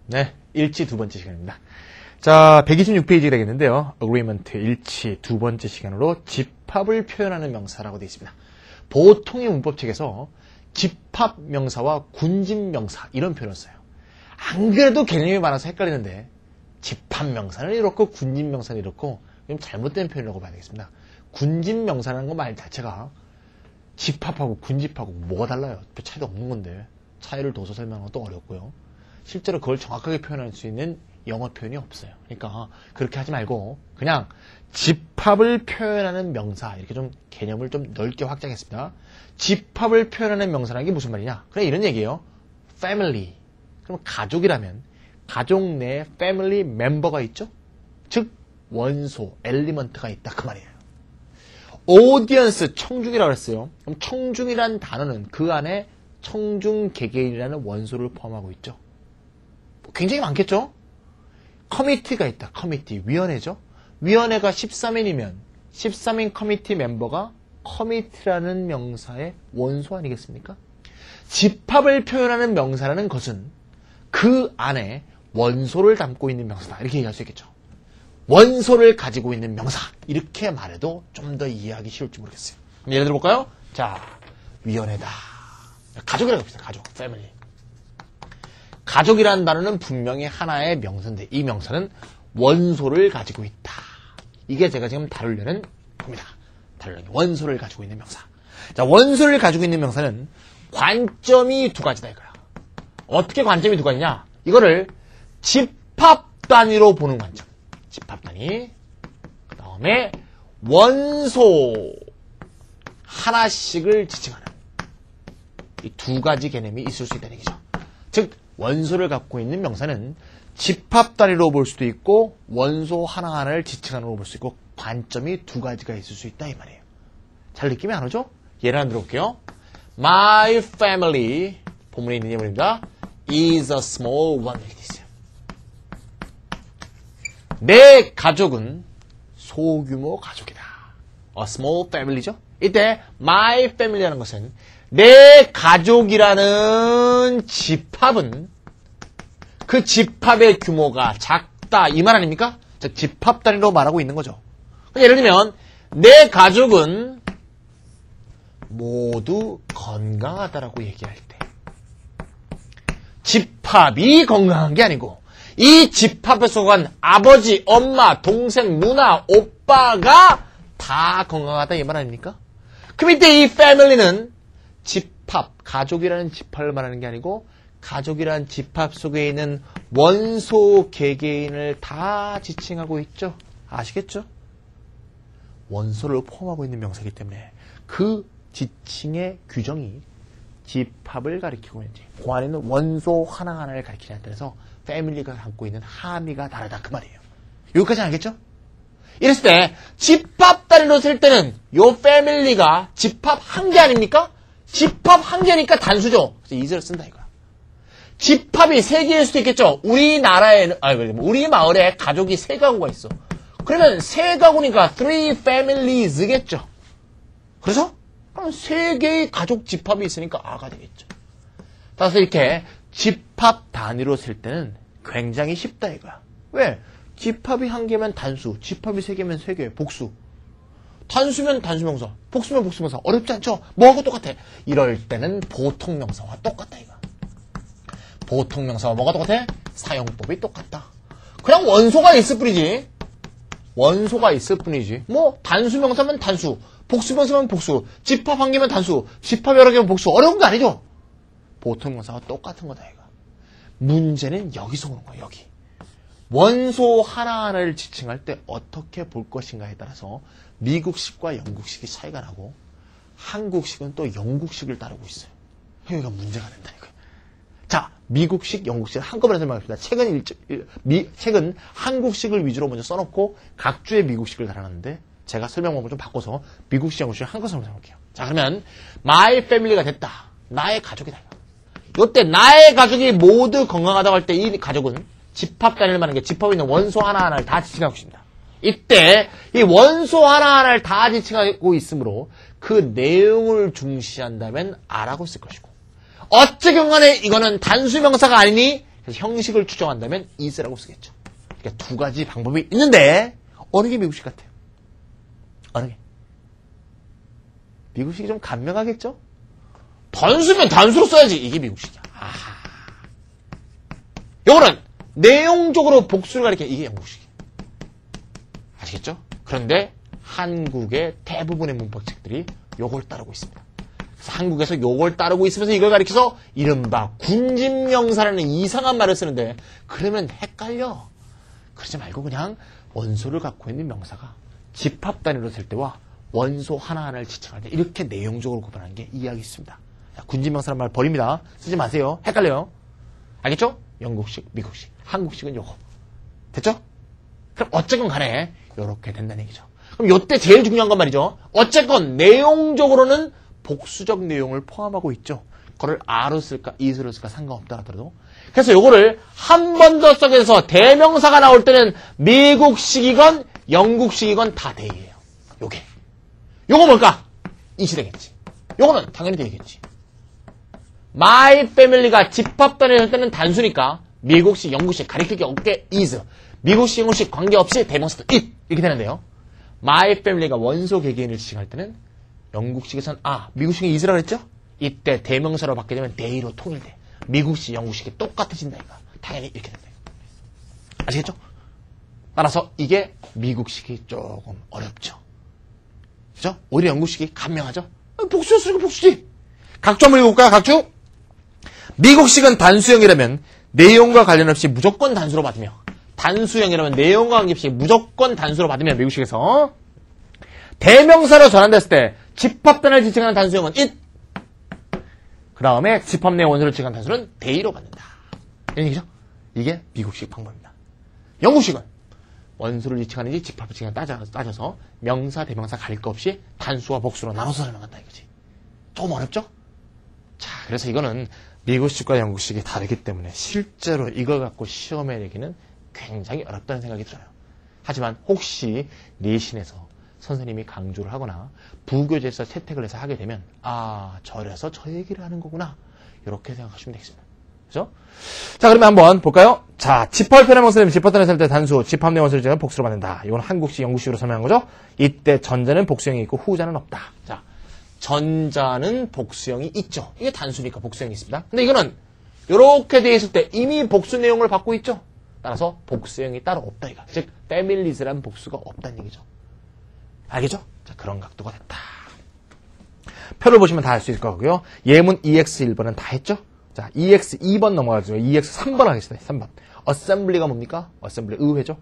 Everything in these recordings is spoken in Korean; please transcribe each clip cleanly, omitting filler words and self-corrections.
네, 일치 두 번째 시간입니다. 자, 126페이지 되겠는데요. agreement, 일치 두 번째 시간으로 집합을 표현하는 명사라고 되어 있습니다. 보통의 문법책에서 집합 명사와 군집 명사 이런 표현을 써요. 안 그래도 개념이 많아서 헷갈리는데 집합 명사는 이렇고 군집 명사는 이렇고 좀 잘못된 표현이라고 봐야 되겠습니다. 군집 명사라는 거 말 자체가 집합하고 군집하고 뭐가 달라요? 별 차이도 없는 건데 차이를 둬서 설명하는 것도 어렵고요. 실제로 그걸 정확하게 표현할 수 있는 영어 표현이 없어요. 그러니까 그렇게 하지 말고 그냥 집합을 표현하는 명사 이렇게 좀 개념을 좀 넓게 확장했습니다. 집합을 표현하는 명사라는 게 무슨 말이냐? 그냥 이런 얘기예요. family. 그럼 가족이라면 가족 내에 family 멤버가 있죠? 즉 원소, 엘리먼트가 있다 그 말이에요. audience, 청중이라고 했어요. 그럼 청중이란 단어는 그 안에 청중 개개인이라는 원소를 포함하고 있죠. 굉장히 많겠죠? 커미티가 있다. 커미티, 위원회죠. 위원회가 13인이면 13인 커미티 멤버가 커미티라는 명사의 원소 아니겠습니까? 집합을 표현하는 명사라는 것은 그 안에 원소를 담고 있는 명사다. 이렇게 얘기할 수 있겠죠. 원소를 가지고 있는 명사. 이렇게 말해도 좀 더 이해하기 쉬울지 모르겠어요. 예를 들어볼까요? 자, 위원회다. 가족이라고 합시다. 가족, 패밀리. 가족이라는 단어는 분명히 하나의 명사인데 이 명사는 원소를 가지고 있다. 이게 제가 지금 다루려는 겁니다. 원소를 가지고 있는 명사. 자, 원소를 가지고 있는 명사는 관점이 두 가지다 이거야. 어떻게 관점이 두 가지냐? 이거를 집합 단위로 보는 관점. 집합 단위. 그 다음에 원소 하나씩을 지칭하는 이 두 가지 개념이 있을 수 있다는 얘기죠. 즉 원소를 갖고 있는 명사는 집합 단위로 볼 수도 있고 원소 하나하나를 지칭하는 걸로 볼 수 있고 관점이 두 가지가 있을 수 있다 이 말이에요. 잘 느낌이 안 오죠? 예를 하나 들어볼게요. My family 본문에 있는 예문입니다. is a small one. 내 가족은 소규모 가족이다. A small family죠. 이때 my family라는 것은 내 가족이라는 집합은 그 집합의 규모가 작다 이 말 아닙니까? 즉 집합 단위로 말하고 있는 거죠. 예를 들면 내 가족은 모두 건강하다라고 얘기할 때 집합이 건강한 게 아니고 이 집합에 속한 아버지, 엄마, 동생, 누나, 오빠가 다 건강하다 이 말 아닙니까? 그럼 이때 이 family는 집합, 가족이라는 집합을 말하는 게 아니고 가족이라는 집합 속에 있는 원소 개개인을 다 지칭하고 있죠. 아시겠죠? 원소를 포함하고 있는 명사이기 때문에 그 지칭의 규정이 집합을 가리키고 있는지 그 안에는 원소 하나하나를 가리키는 따라서 패밀리가 갖고 있는 함의가 다르다 그 말이에요. 여기까지 알겠죠? 이랬을 때 집합 단위로 쓸 때는 요 패밀리가 집합 한 개 아닙니까? 집합 한 개니까 단수죠. 그래서 is를 쓴다 이거야. 집합이 세 개일 수도 있겠죠. 우리나라에는 우리 마을에 가족이 세 가구가 있어. 그러면 세 가구니까 three families겠죠. 그래서 그럼 세 개의 가족 집합이 있으니까 아가 되겠죠. 따라서 이렇게 집합 단위로 쓸 때는 굉장히 쉽다 이거야. 왜? 집합이 한 개면 단수, 집합이 세 개면 세 개, 복수. 단수면 단수명사, 복수면 복수명사. 어렵지 않죠? 뭐하고 똑같아? 이럴 때는 보통명사와 똑같다 이거. 보통명사와 뭐가 똑같아? 사용법이 똑같다. 그냥 원소가 있을 뿐이지. 원소가 있을 뿐이지. 뭐 단수명사면 단수, 복수명사면 복수, 집합 한 개면 단수, 집합 여러 개면 복수. 어려운 거 아니죠? 보통명사와 똑같은 거다 이거. 문제는 여기서 오는 거야 여기. 원소 하나하나를 지칭할 때 어떻게 볼 것인가에 따라서 미국식과 영국식이 차이가 나고 한국식은 또 영국식을 따르고 있어요. 여기가 문제가 된다니까요. 자, 미국식, 영국식 한꺼번에 설명합시다. 책은 한국식을 위주로 먼저 써놓고 각 주의 미국식을 달아놨는데 제가 설명 방법을 좀 바꿔서 미국식, 영국식 한꺼번에 설명할게요. 자, 그러면 my family가 됐다. 나의 가족이다. 이때 나의 가족이 모두 건강하다고 할 때 이 가족은 집합 단위를 말하는 게 집합에 있는 원소 하나하나를 다 지칭하고 있습니다. 이때 이 원소 하나하나를 다 지칭하고 있으므로 그 내용을 중시한다면 아라고 쓸 것이고 어쨌든 간에 이거는 단수명사가 아니니 그래서 형식을 추정한다면 is라고 쓰겠죠. 그러니까 두 가지 방법이 있는데 어느 게 미국식 같아요? 어느 게? 미국식이 좀 간명하겠죠? 단수면 단수로 써야지. 이게 미국식이야. 아하. 요거는 내용적으로 복수를 가리켜. 이게 영국식이에요. 아시겠죠? 그런데 한국의 대부분의 문법책들이 요걸 따르고 있습니다. 그래서 한국에서 요걸 따르고 있으면서 이걸 가리켜서 이른바 군집명사라는 이상한 말을 쓰는데 그러면 헷갈려. 그러지 말고 그냥 원소를 갖고 있는 명사가 집합 단위로 쓸 때와 원소 하나하나를 지칭할 때 이렇게 내용적으로 구분하는 게 이해하기 있습니다. 군집명사라는 말 버립니다. 쓰지 마세요. 헷갈려요. 알겠죠? 영국식, 미국식, 한국식은 요거. 됐죠? 그럼 어쨌건 간에 요렇게 된다는 얘기죠. 그럼 요때 제일 중요한 건 말이죠. 어쨌건 내용적으로는 복수적 내용을 포함하고 있죠. 그걸 R로 쓸까, is로 쓸까 상관없다 하더라도. 그래서 요거를 한 번 더 써서 대명사가 나올 때는 미국식이건 영국식이건 다 대예요. 요게. 요거 뭘까? is이 되겠지. 요거는 당연히 되겠지. My family가 집합 단위로 할 때는 단수니까 미국식, 영국식 가리킬 게 없게 is. 미국식, 영국식 관계없이 대명사도 it. 이렇게 되는데요. My family가 원소 개개인을 지칭할 때는 영국식에선 미국식은 is라 그랬죠? 이때 대명사로 받게 되면 they로 통일돼. 미국식, 영국식이 똑같아진다 이거. 당연히 이렇게 된다. 아시겠죠? 따라서 이게 미국식이 조금 어렵죠. 그죠? 오히려 영국식이 간명하죠? 복수였으니까 복수지. 각주 한번 읽어볼까요? 각주? 미국식은 단수형이라면 내용과 관련 없이 무조건 단수로 받으며 단수형이라면 내용과 관계없이 무조건 단수로 받으며 미국식에서 대명사로 전환됐을 때 집합단을 지칭하는 단수형은 it. 그 다음에 집합 내 원소를 지칭하는 단수는 they로 받는다. 이런 얘기죠? 이게 미국식 방법입니다. 영국식은 원소를 지칭하는지 집합을 지칭하는지 따져서 명사, 대명사 가릴 거 없이 단수와 복수로 나눠서 설명한다 이거지. 조금 어렵죠? 자, 그래서 이거는 미국식과 영국식이 다르기 때문에 실제로 이걸 갖고 시험에 내기는 굉장히 어렵다는 생각이 들어요. 하지만 혹시 내신에서 선생님이 강조를 하거나 부교재에서 채택을 해서 하게 되면 저래서 저 얘기를 하는 거구나 이렇게 생각하시면 되겠습니다. 그죠? 자, 그러면 한번 볼까요? 자, 집합을 표현한 원소는 집합단에 살 때 단수, 집합 내 원소를 지칭하면 복수로 받는다. 이건 한국식, 영국식으로 설명한 거죠? 이때 전자는 복수형이 있고 후자는 없다. 자, 전자는 복수형이 있죠. 이게 단수니까 복수형이 있습니다. 근데 이거는 이렇게 돼 있을 때 이미 복수 내용을 받고 있죠. 따라서 복수형이 따로 없다 이거. 즉 패밀리즈란 복수가 없다는 얘기죠. 알겠죠? 자, 그런 각도가 됐다. 표를 보시면 다 알 수 있을 거고요. 예문 EX 1번은 다 했죠? 자, EX 2번 넘어가죠. EX 3번 하겠습니다. 3번. assembly가 뭡니까? assembly 의회죠.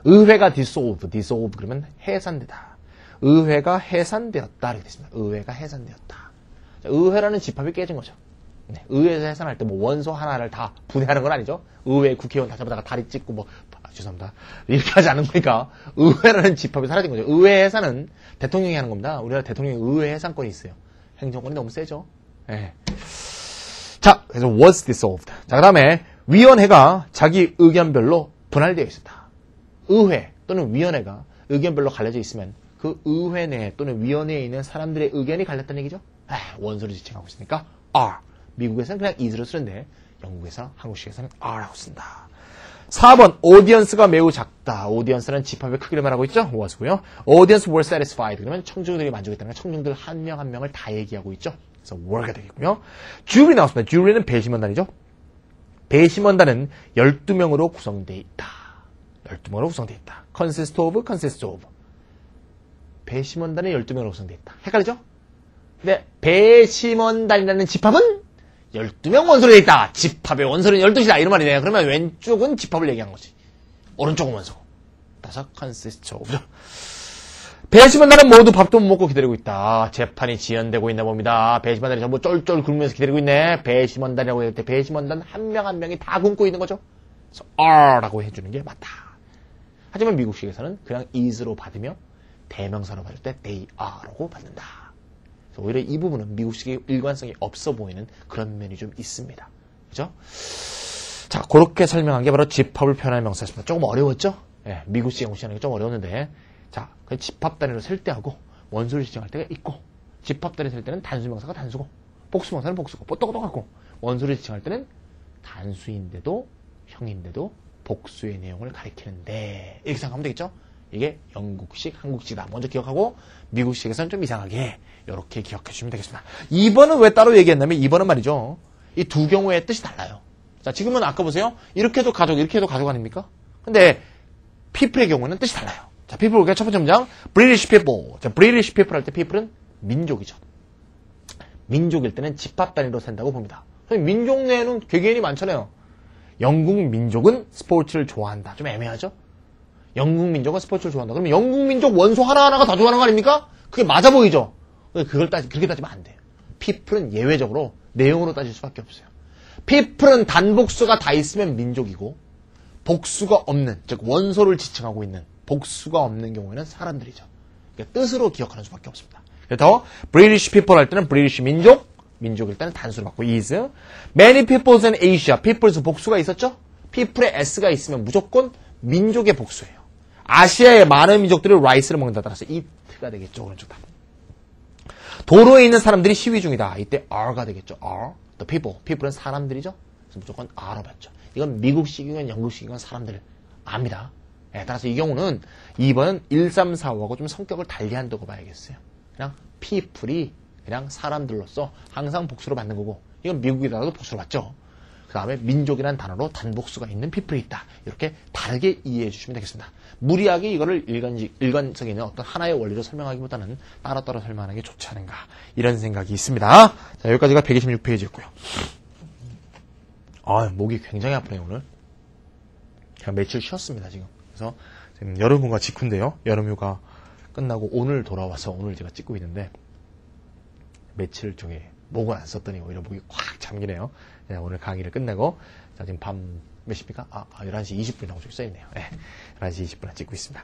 의회가 dissolve 그러면 해산되다. 의회가 해산되었다 이렇게 됐습니다. 의회가 해산되었다. 자, 의회라는 집합이 깨진 거죠. 네, 의회에서 해산할 때 뭐 원소 하나를 다 분해하는 건 아니죠. 의회 국회의원 다 잡아다가 다리 찢고 죄송합니다. 이렇게 하지 않는 거니까 의회라는 집합이 사라진 거죠. 의회 해산은 대통령이 하는 겁니다. 우리나라 대통령이 의회 해산권이 있어요. 행정권이 너무 세죠. 네. 자, 그래서 was dissolved. 자, 그 다음에 위원회가 자기 의견별로 분할되어 있었다. 의회 또는 위원회가 의견별로 갈려져 있으면 그 의회 내 또는 위원회에 있는 사람들의 의견이 갈렸다는 얘기죠. 원소를 지칭하고 있으니까 are. 미국에서는 그냥 is로 쓰는데 영국에서 한국식에서는 are라고 쓴다. 4번 audience가 매우 작다. audience는 집합의 크기를 말하고 있죠. was고요. audience were satisfied. 그러면 청중들이 만족했다는 건 청중들 한 명 한 명을 다 얘기하고 있죠. 그래서 were가 되겠고요. jury 나왔습니다. jury는 배심원단이죠. 배심원단은 12명으로 구성되어 있다. 12명으로 구성되어 있다. consist of. 배심원단은 12명으로 구성되어 있다. 헷갈리죠? 근데 배심원단이라는 집합은 12명 원소로 되어 있다. 집합의 원소는 12이다. 이런 말이네요. 그러면 왼쪽은 집합을 얘기한 거지. 오른쪽은 원소. 따라서 consist of. 배심원단은 모두 밥도 못 먹고 기다리고 있다. 재판이 지연되고 있나 봅니다. 배심원단이 전부 쫄쫄 굶으면서 기다리고 있네. 배심원단이라고 할 때 배심원단 한 명 한 명이 다 굶고 있는 거죠. 그래서 are라고 해주는 게 맞다. 하지만 미국식에서는 그냥 is로 받으며 대명사로 받을 때 they are라고 받는다. 오히려 이 부분은 미국식의 일관성이 없어 보이는 그런 면이 좀 있습니다. 그죠? 자, 그렇게 설명한 게 바로 집합을 표현하는 명사였습니다. 조금 어려웠죠? 예, 미국식, 영국식 하는 게 좀 어려웠는데, 자, 집합 단위로 셀 때하고 원소를 지칭할 때가 있고, 집합 단위로 셀 때는 단수 명사가 단수고, 복수 명사는 복수고, 똑같고, 원소를 지칭할 때는 다 단수인데도 형인데도 복수의 내용을 가리키는데 이렇게 생각하면 되겠죠? 이게 영국식, 한국식이다. 먼저 기억하고 미국식에서는 좀 이상하게 이렇게 기억해 주시면 되겠습니다. 2번은 왜 따로 얘기했냐면 2번은 말이죠. 이 두 경우의 뜻이 달라요. 자, 지금은 아까 보세요. 이렇게 해도 가족, 이렇게 해도 가족 아닙니까? 근데 people의 경우는 뜻이 달라요. 자, people 볼게요. 첫 번째 문장. British people. 자, British people 할 때 people은 민족이죠. 민족일 때는 집합 단위로 센다고 봅니다. 민족 내에는 개개인이 많잖아요. 영국 민족은 스포츠를 좋아한다. 좀 애매하죠? 영국 민족은 스포츠를 좋아한다. 그러면 영국 민족 원소 하나하나가 다 좋아하는 거 아닙니까? 그게 맞아 보이죠? 그렇게 따지면 안 돼요. people은 예외적으로 내용으로 따질 수밖에 없어요. people은 단복수가 다 있으면 민족이고 복수가 없는, 즉 원소를 지칭하고 있는 복수가 없는 경우에는 사람들이죠. 그러니까 뜻으로 기억하는 수밖에 없습니다. 그래서 British people 할 때는 British 민족일 때는 단수로 받고 is. Many peoples in Asia. peoples 복수가 있었죠? people에 s가 있으면 무조건 민족의 복수예요. 아시아의 많은 민족들이 라이스를 먹는다. 따라서 eat가 되겠죠. 오른쪽 답. 도로에 있는 사람들이 시위 중이다. 이때 are가 되겠죠. are. The people. people은 사람들이죠. 그래서 무조건 are로 받죠. 이건 미국식이건 영국식이건 사람들 압니다. 네, 따라서 이 경우는 2번은 1, 3, 4하고 좀 성격을 달리한다고 봐야겠어요. 그냥 people이 그냥 사람들로서 항상 복수로 받는 거고 이건 미국이라도 복수로 받죠. 그 다음에 민족이라는 단어로 단복수가 있는 people이 있다. 이렇게 다르게 이해해 주시면 되겠습니다. 무리하게 이거를 일관성에 있는 어떤 하나의 원리로 설명하기보다는 따로따로 설명하는 게 좋지 않은가 이런 생각이 있습니다. 자, 여기까지가 126페이지였고요. 아, 목이 굉장히 아프네요 오늘. 그냥 며칠 쉬었습니다 지금. 그래서 지금 여름휴가 직후인데요. 여름휴가 끝나고 오늘 돌아와서 오늘 제가 찍고 있는데 며칠 중에 목을 안 썼더니 오히려 목이 꽉 잠기네요. 네, 오늘 강의를 끝내고 자, 지금 밤 몇 시입니까? 11시 20분이라고 저기 써있네요. 네, 11시 20분에 찍고 있습니다.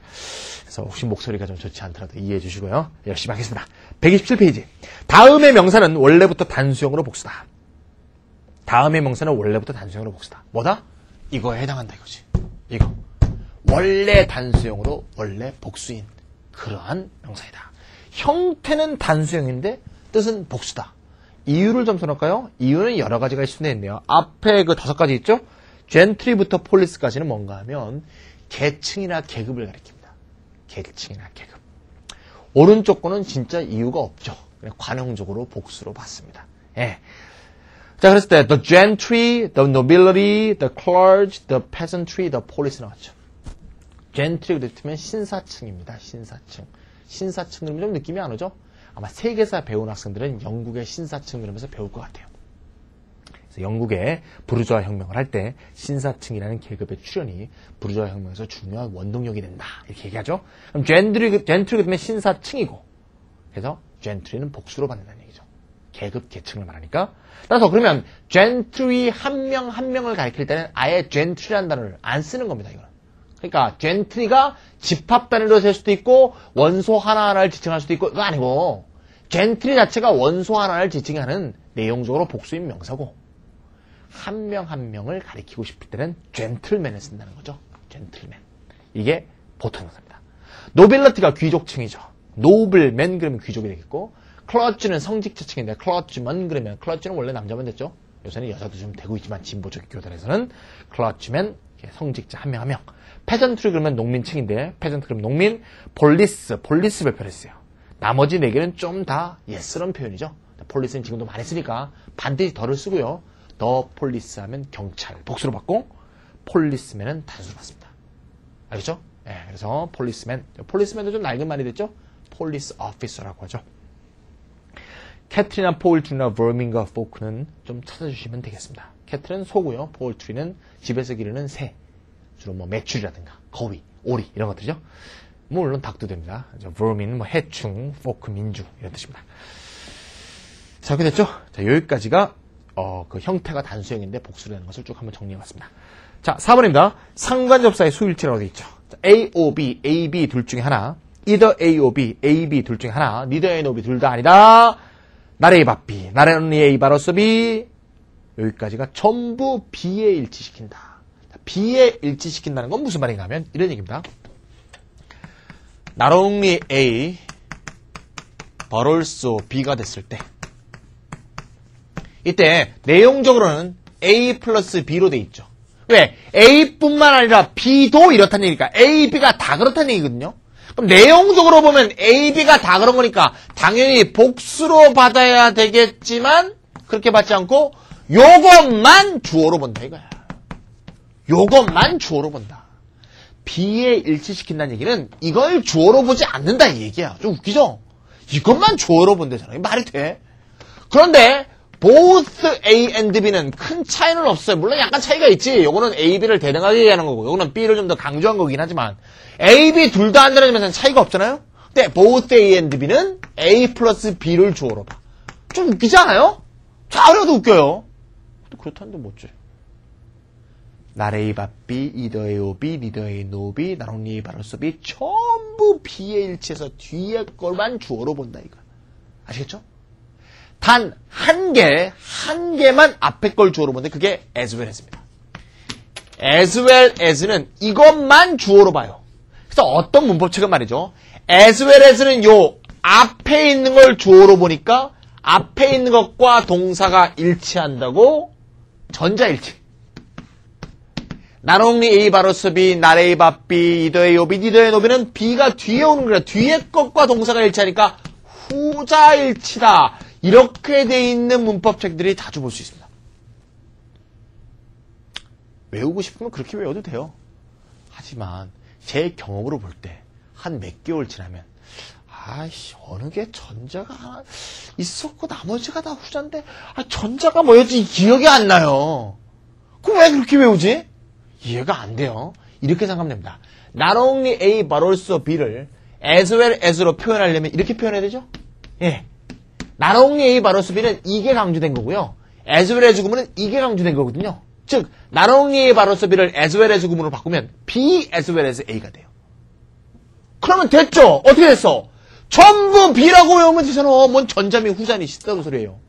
그래서 혹시 목소리가 좀 좋지 않더라도 이해해 주시고요. 열심히 하겠습니다. 127페이지. 다음의 명사는 원래부터 단수형으로 복수다. 다음의 명사는 원래부터 단수형으로 복수다. 뭐다? 이거에 해당한다 이거지. 이거. 원래 단수형으로 원래 복수인 그러한 명사이다. 형태는 단수형인데 뜻은 복수다. 이유를 좀 써놓을까요? 이유는 여러 가지가 있을 수는 있네요. 앞에 그 5가지 있죠? 젠트리부터 폴리스까지는 뭔가 하면 계층이나 계급을 가리킵니다. 계층이나 계급. 오른쪽 거는 진짜 이유가 없죠. 그냥 관용적으로 복수로 받습니다. 예. 자, 그랬을 때 the gentry, the nobility, the clergy, the peasantry, the police 나왔죠. gentry 그랬으면 신사층입니다. 신사층. 신사층 그러면 좀 느낌이 안 오죠? 아마 세계사 배운 학생들은 영국의 신사층 그러면서 배울 것 같아요. 그래서 영국의 부르주아 혁명을 할 때 신사층이라는 계급의 출현이 부르주아 혁명에서 중요한 원동력이 된다. 이렇게 얘기하죠. 그럼 젠트리 그러면 신사층이고 그래서 젠트리는 복수로 받는다는 얘기죠. 계급, 계층을 말하니까. 따라서 그러면 젠트리 한 명 한 명을 가리킬 때는 아예 젠트리라는 단어를 안 쓰는 겁니다. 이거는. 그러니까 젠트리가 집합 단위로 셀 수도 있고 원소 하나하나를 지칭할 수도 있고 그거 아니고 젠트리 자체가 원소 하나를 지칭하는 내용적으로 복수인 명사고 한 명 한 명을 가리키고 싶을 때는 젠틀맨을 쓴다는 거죠. 젠틀맨. 이게 보통 명사입니다. 노빌리티가 귀족층이죠. 노블맨 그러면 귀족이 되겠고 클러치는 성직자층인데 클러치먼 그러면 클러치는 원래 남자만 됐죠. 요새는 여자도 좀 되고 있지만 진보적 교단에서는 클러치맨 성직자 한 명 한 명. 페전트리 그러면 농민층인데 페전트 그러면 농민. 폴리스 별표를 했어요. 나머지 4개는 좀 다 예스런 표현이죠. 폴리스는 지금도 많이 쓰니까 반드시 더를 쓰고요. 더 폴리스 하면 경찰 복수로 받고 폴리스맨은 단수로 받습니다. 알겠죠? 네, 그래서 폴리스맨도 좀 낡은 말이 됐죠? 폴리스 오피서라고 하죠. 캐트리나 포울트리나 버밍과 포크는 좀 찾아주시면 되겠습니다. 캐트는 소고요. 포울트리는 집에서 기르는 새. 주로 뭐 메추리라든가 거위, 오리 이런 것들이죠. 물론 닭도 됩니다. 버밍은 뭐 해충, 포크 민주 이런 뜻입니다. 자, 이렇게 됐죠? 자, 여기까지가 그 형태가 단수형인데 복수로 되는 것을 쭉 한번 정리해봤습니다. 자, 4번입니다. 상관접사의 수일치라고 되어 있죠. 자, A, O, B, A, B 둘 중에 하나. either A, O, B, A, B 둘 중에 하나. neither A, O, B 둘 다 아니다. 나래 A, 바, B. 나래 only A, 바로서 B. 여기까지가 전부 B에 일치시킨다. B에 일치시킨다는 건 무슨 말인가 하면 이런 얘기입니다. Not only A, but also B가 됐을 때 이때 내용적으로는 A 플러스 B로 돼 있죠. 왜? A뿐만 아니라 B도 이렇다는 얘기니까 A, B가 다 그렇다는 얘기거든요. 그럼 내용적으로 보면 A, B가 다 그런 거니까 당연히 복수로 받아야 되겠지만 그렇게 받지 않고 요것만 주어로 본다 이거야. 요것만 주어로 본다. B에 일치시킨다는 얘기는 이걸 주어로 보지 않는다 이 얘기야. 좀 웃기죠? 이것만 주어로 본대잖아. 말이 돼? 그런데 both A and B는 큰 차이는 없어요. 물론 약간 차이가 있지. 요거는 A, B를 대등하게 얘기하는 거고 요거는 B를 좀 더 강조한 거긴 하지만 A, B 둘 다 한다는 점에서는 차이가 없잖아요. 근데 both A and B는 A 플러스 B를 주어로 봐. 좀 웃기지 않아요? 자그래도 웃겨요. 그렇다는데 뭐지? 날 A, 바 B, either A, O, B, neither A, no B, not only A, but also B 전부 B에 일치해서 뒤에 걸만 주어로 본다 이거. 아시겠죠? 단 한 개만 앞에 걸 주어로 보는데 그게 as well as입니다. as well as는 이것만 주어로 봐요. 그래서 어떤 문법책은 말이죠. as well as는 요 앞에 있는 걸 주어로 보니까 앞에 있는 것과 동사가 일치한다고 전자일치. not only A 바로스 B, not A but B, either A, O, B, neither A, no B는 B가 뒤에 오는 거야. 뒤에 것과 동사가 일치하니까 후자일치다. 이렇게 돼 있는 문법책들이 자주 볼 수 있습니다. 외우고 싶으면 그렇게 외워도 돼요. 하지만 제 경험으로 볼 때 한 몇 개월 지나면 아이씨 어느 게 전자가 하나 있었고 나머지가 다 후자인데 전자가 뭐였지 기억이 안 나요. 그럼 왜 그렇게 외우지? 이해가 안 돼요. 이렇게 생각하면 됩니다. Not only A but also B를 as well as로 표현하려면 이렇게 표현해야 되죠? 예. Not only A but also B는 이게 강조된 거고요. as well as 구문은 이게 강조된 거거든요. 즉 Not only A but also B를 as well as 구문으로 바꾸면 B as well as A가 돼요. 그러면 됐죠? 어떻게 됐어? 전부 B라고 외우면 되잖아. 뭔 전자미 후자니 쉽다는 소리예요.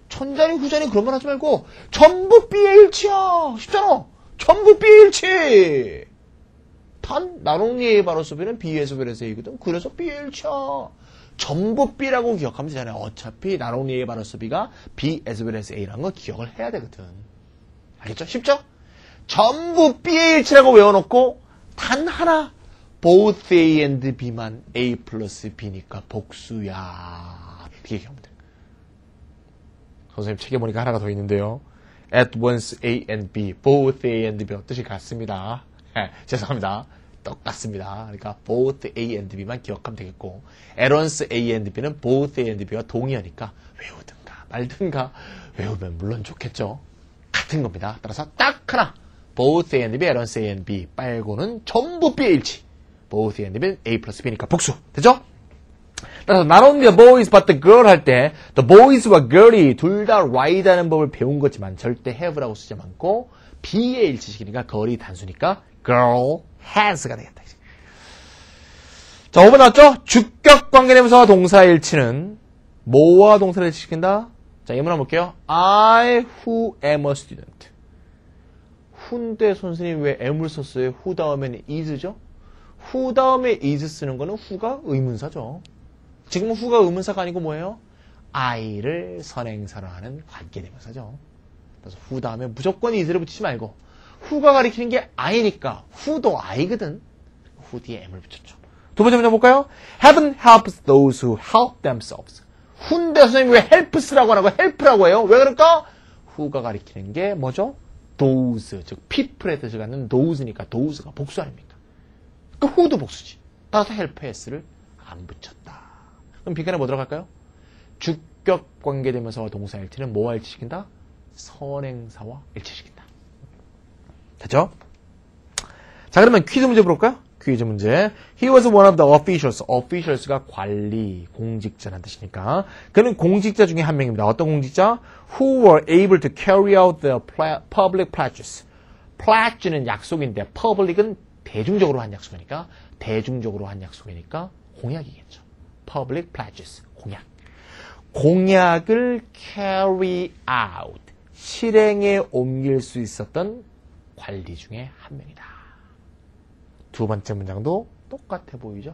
전자니 후자니 그런 말 하지 말고 전부 B의 일치야. 쉽잖아. 전부 B의 일치. 단 Not only A but also B는 B as well as A거든. 그래서 B의 일치야. 전부 B라고 기억하면 되잖아요. 어차피 not only A but also B가 B as well as A라는 거 기억을 해야 되거든. 알겠죠? 쉽죠? 전부 B의 일치라고 외워놓고 단 하나 both A and B만 A 플러스 B니까 복수야. 이렇게 얘기하면 돼요. 선생님 책에 보니까 하나가 더 있는데요. At once A and B, both A and B 뜻이 같습니다. 죄송합니다. 똑같습니다. 그러니까 both A and B만 기억하면 되겠고 at once A and B는 both A and B와 동의하니까 외우든가 말든가 외우면 물론 좋겠죠. 같은 겁니다. 따라서 딱 하나 both A and B, at once A and B 빨고는 전부 B의 일치. both A and B는 A 플러스 B니까 복수. 되죠? 따라서 not only the boys but the girl 할 때 the boys와 girl이 둘 다 ride하는 법을 배운 거지만 절대 have라고 쓰지 않고 B의 일치식이니까 girl이 단수니까 girl has가 되겠다. 자, 5번 나왔죠? 주격 관계대명사와 동사의 일치는 뭐와 동사를 일치시킨다? 자, 이 문항 볼게요. I who am a student. who인데 선생님 왜 am을 썼어요? who 다음에는 is죠? who 다음에 is 쓰는 거는 who가 의문사죠. 지금은 who가 의문사가 아니고 뭐예요? I를 선행사로 하는 관계대명사죠. 그래서 who 다음에 무조건 is를 붙이지 말고 who가 가리키는 게 I니까 who도 I거든. who 뒤에 M을 붙였죠. 두 번째 문제 볼까요? Heaven helps those who help themselves. who인데 선생님이 왜 helps라고 하고 help라고 해요? 왜 그럴까? who가 가리키는 게 뭐죠? those, 즉 people의 뜻을 갖는 those니까 those가 복수 아닙니까? 그 who도 복수지. 따라서 help s를 안 붙였다. 그럼 빈칸에 뭐 들어갈까요? 주격 관계대명사와 동사 일치는 뭐와 일치시킨다? 선행사와 일치시킨다. 됐죠? 자, 그러면 퀴즈 문제 볼까요? 퀴즈 문제. He was one of the officials. officials가 관리, 공직자라는 뜻이니까. 그는 공직자 중에 한 명입니다. 어떤 공직자? Who were able to carry out the public pledges. pledge는 약속인데 public은 대중적으로 한 약속이니까 대중적으로 한 약속이니까 공약이겠죠. public pledges, 공약. 공약을 carry out, 실행에 옮길 수 있었던 관리 중에 한 명이다. 두 번째 문장도 똑같아 보이죠?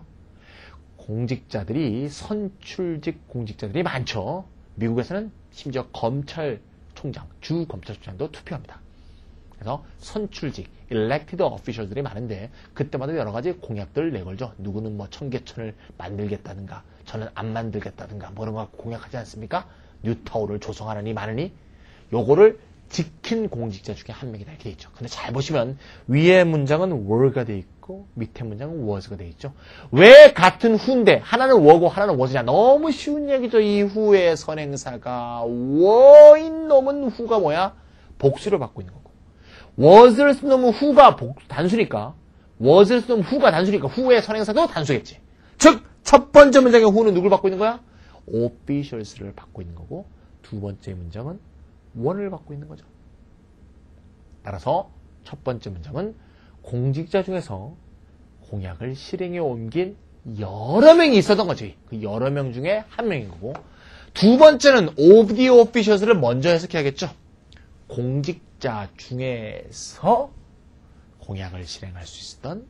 공직자들이 선출직 공직자들이 많죠. 미국에서는 심지어 검찰 총장, 주 검찰총장도 투표합니다. 그래서 선출직, elected officials들이 많은데 그때마다 여러 가지 공약들 내걸죠. 누구는 뭐 청계천을 만들겠다든가, 저는 안 만들겠다든가, 뭐 이런 거 공약하지 않습니까? 뉴타운을 조성하느니 마느니 요거를 지킨 공직자 중에 한 명이다 이렇게 돼 있죠. 근데 잘 보시면 위에 문장은 were가 돼 있고 밑에 문장은 was가 돼 있죠. 왜 같은 who인데 하나는 were고 하나는 was냐? 너무 쉬운 얘기죠. 이 who의 선행사가 were인 놈은 who가 뭐야? 복수를 받고 있는 거고 was를 쓴 놈은 who가 단수니까 was를 쓴 놈은 who가 단수니까 who의 선행사도 단수겠지. 즉 첫 번째 문장의 who는 누굴 받고 있는 거야? officials를 받고 있는 거고 두 번째 문장은 one을 받고 있는 거죠. 따라서 첫 번째 문장은 공직자 중에서 공약을 실행에 옮긴 여러 명이 있었던 거지. 그 여러 명 중에 한 명인 거고 두 번째는 of the officials를 먼저 해석해야겠죠. 공직자 중에서 공약을 실행할 수 있었던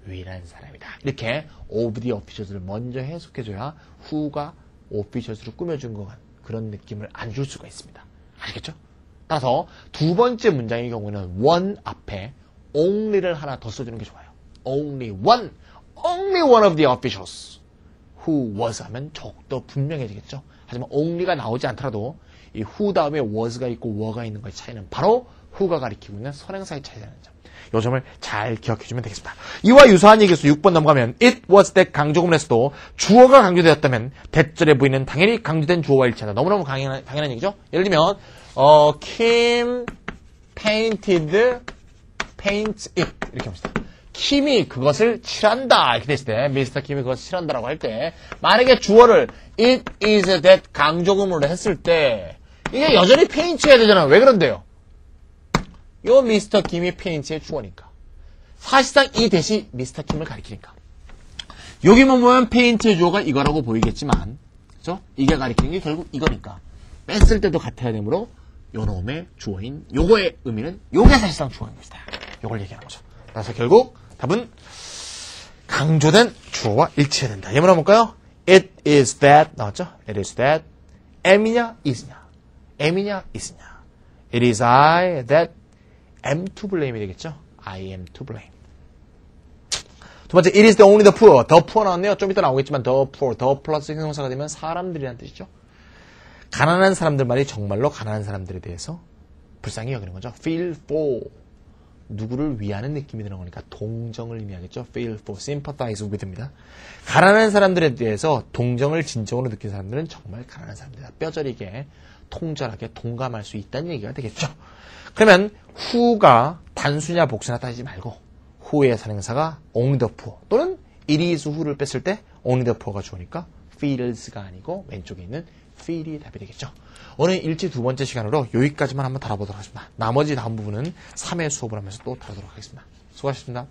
유일한 사람이다. 이렇게 of the officials를 먼저 해석해줘야 who가 officials를 꾸며준 것 같은 그런 느낌을 안 줄 수가 있습니다. 알겠죠? 따라서 두 번째 문장의 경우에는 one 앞에 only를 하나 더 써주는 게 좋아요. only one of the officials who was 하면 더욱더 분명해지겠죠. 하지만 only가 나오지 않더라도 이 who 다음에 was가 있고 were가 있는 것의 차이는 바로 who가 가리키고 있는 선행사의 차이라는 점. 이 점을 잘 기억해주면 되겠습니다. 이와 유사한 얘기에서 6번 넘어가면 it was that 강조구문을 했어도 주어가 강조되었다면 대절에 보이는 당연히 강조된 주어와 일치한다. 너무너무 당연한 얘기죠. 예를 들면 Kim painted paints it 이렇게 합시다. 킴이 그것을 칠한다 이렇게 됐을 때 미스터 킴이 그것을 칠한다라고 할 때 만약에 주어를 it is that 강조구문으로 했을 때 이게 여전히 페인트 해야 되잖아. 왜 그런데요? 요 미스터 킴이 페인트의 주어니까 사실상 이 대시 미스터 킴을 가리키니까 여기만 보면 페인트의 주어가 이거라고 보이겠지만 그죠? 이게 가리키는 게 결국 이거니까 뺐을 때도 같아야 되므로 요 놈의 주어인 요거의 의미는 요게 사실상 주어인 것이다. 요걸 얘기하는 거죠. 그래서 결국 답은 강조된 주어와 일치해야 된다. 예문 한번 볼까요? It is that 나왔죠? It is that am이냐 is냐 am이냐 is냐 It is I that am to blame이 되겠죠? I am to blame. 두 번째, it is the only the poor. the poor 나왔네요. 좀 이따 나오겠지만 the poor, the 플러스 형용사가 되면 사람들이라는 뜻이죠. 가난한 사람들만이 정말로 가난한 사람들에 대해서 불쌍히 여기는 거죠. feel for. 누구를 위하는 느낌이 드는 거니까 동정을 의미하겠죠. feel for, sympathize with입니다. 가난한 사람들에 대해서 동정을 진정으로 느낀 사람들은 정말 가난한 사람들이다. 뼈저리게, 통절하게 동감할 수 있다는 얘기가 되겠죠. 그러면 who가 단수냐 복수냐 따지지 말고 who의 선행사가 only the poor 또는 it is who를 뺐을 때 only the poor가 주어니까 feels가 아니고 왼쪽에 있는 feel이 답이 되겠죠. 오늘 일지 두 번째 시간으로 여기까지만 한번 다뤄보도록 하겠습니다. 나머지 다음 부분은 3회 수업을 하면서 또 다루도록 하겠습니다. 수고하셨습니다.